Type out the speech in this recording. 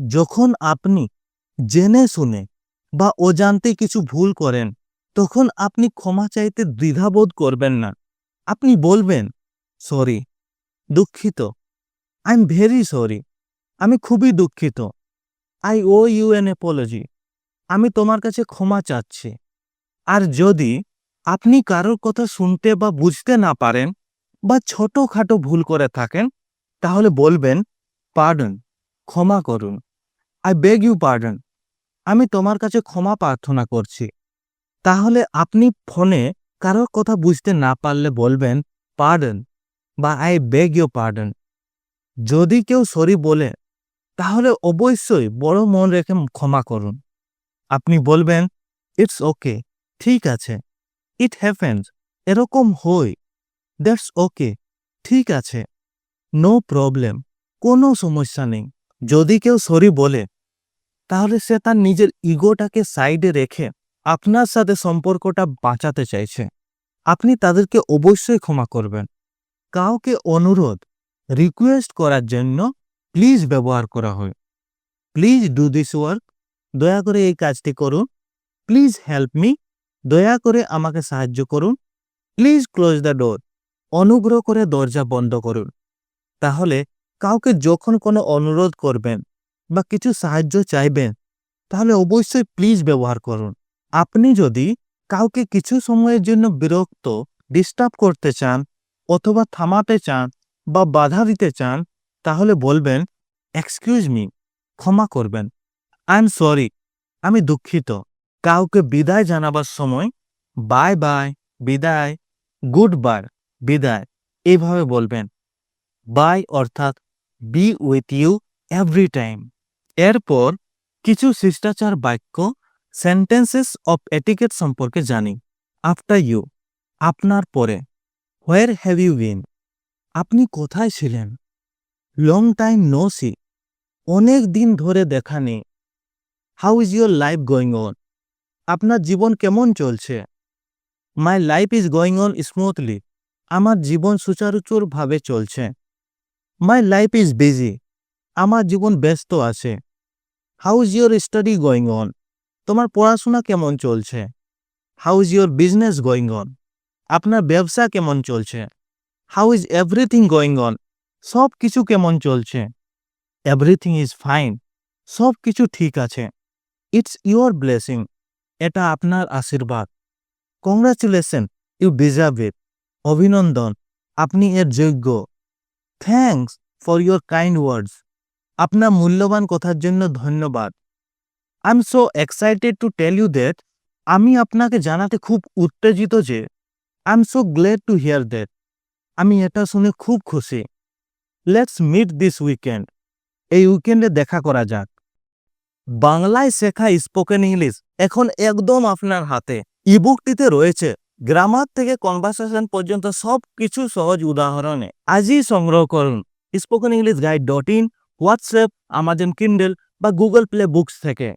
যখন আপনি জেনে শুনে বা অজান্তে কিছু ভুল করেন, তখন আপনি ক্ষমা চাইতে দ্বিধাবোধ করবেন না। আপনি বলবেন, সরি, দুঃখিত, আই এম ভেরি সরি, আমি খুবই দুঃখিত, I owe you an apology, আমি তোমার কাছে ক্ষমা চাচ্ছি। আর যদি আপনি কারোর কথা শুনতে বা বুঝতে না পারেন বা ছোটখাটো ভুল করে থাকেন, তাহলে বলবেন, পার্ডন, ক্ষমা করুন, আই বেগ ইউ পার্ডন, আমি তোমার কাছে ক্ষমা প্রার্থনা করছি। তাহলে আপনি ফোনে কারোর কথা বুঝতে না পারলে বলবেন, পার্ডন বা আই বেগ ইউ পার্ডন। যদি কেউ সরি বলে, তাহলে অবশ্যই বড় মন রেখে ক্ষমা করুন। আপনি বলবেন, ইটস ওকে, ঠিক আছে, ইট হ্যাপেন্স, এরকম হয়, দ্যাটস ওকে, ঠিক আছে, নো প্রবলেম, কোনো সমস্যা নেই। যদি কেউ সরি বলে, তাহলে সে তার নিজের ইগোটাকে সাইডে রেখে আপনার সাথে সম্পর্কটা বাঁচাতে চাইছে। আপনি তাদেরকে অবশ্যই ক্ষমা করবেন। কাউকে অনুরোধ, রিকোয়েস্ট করার জন্য প্লিজ ব্যবহার করা হয়। প্লিজ ডু দিস ওয়ার্ক, দয়া করে এই কাজটি করুন। প্লিজ হেল্প মি, দয়া করে আমাকে সাহায্য করুন। প্লিজ ক্লোজ দ্য ডোর, অনুগ্রহ করে দরজা বন্ধ করুন। তাহলে কাউকে যখন কোনো অনুরোধ করবেন বা কিছু সাহায্য চাইবেন, তাহলে অবশ্যই প্লিজ ব্যবহার করুন। আপনি যদি কাউকে কিছু সময়ের জন্য বিরক্ত, ডিস্টার্ব করতে চান অথবা থামাতে চান বা বাধা দিতে চান, তাহলে বলবেন, এক্সকিউজ মি, ক্ষমা করবেন, আই এম সরি, আমি দুঃখিত। কাউকে বিদায় জানাবার সময় বাই বাই, বিদায়, গুড বাই, বিদায়, এইভাবে বলবেন। বাই অর্থাৎ be with you every time. এরপর কিছু শিষ্টাচার বাক্য, সেন্টেন্সেস অফ এটিকেট সম্পর্কে জানি। আফটার ইউ, আপনার পরে। হোয়ার হ্যাভ ইউ বিন, আপনি কোথায় ছিলেন। লং টাইম নো সি, অনেক দিন ধরে দেখা নেই। How is your life going on, আপনার জীবন কেমন চলছে। My life is going on smoothly, আমার জীবন সুচারুচুরভাবে চলছে। মাই লাইফ ইজ বিজি, আমার জীবন ব্যস্ত আছে। How is your study going on, তোমার পড়াশোনা কেমন চলছে। How is your business going on, আপনার ব্যবসা কেমন চলছে। How is everything going on, সব কিছু কেমন চলছে। এভরিথিং ইজ ফাইন, সব কিছু ঠিক আছে। ইটস ইউর ব্লেসিং, এটা আপনার আশীর্বাদ। কংগ্রাচুলেশন, ইউ ডিজার্ভ ইট, অভিনন্দন, আপনি এর যোগ্য। Thanks for your kind words, আপনার মূল্যবান কথার জন্য ধন্যবাদ। I am so excited to tell you that, আমি আপনাকে জানাতে খুব উত্তেজিত যে। I am so glad to hear that, আমি এটা শুনে খুব খুশি। লেটস মিট দিস উইকেন্ড, এই উইকেন্ডে দেখা করা যাক। বাংলায় শেখা স্পোকেন ইংলিশ এখন একদম আপনার হাতে। ইবুকটিতে রয়েছে গ্রামার থেকে কনভারসেশন পর্যন্ত সব কিছু সহজ উদাহরণে। আজই সংগ্রহ করুন spokenenglishguide.in, হোয়াটসঅ্যাপ, আমাজন কিন্ডেল বা গুগল প্লে বুকস থেকে।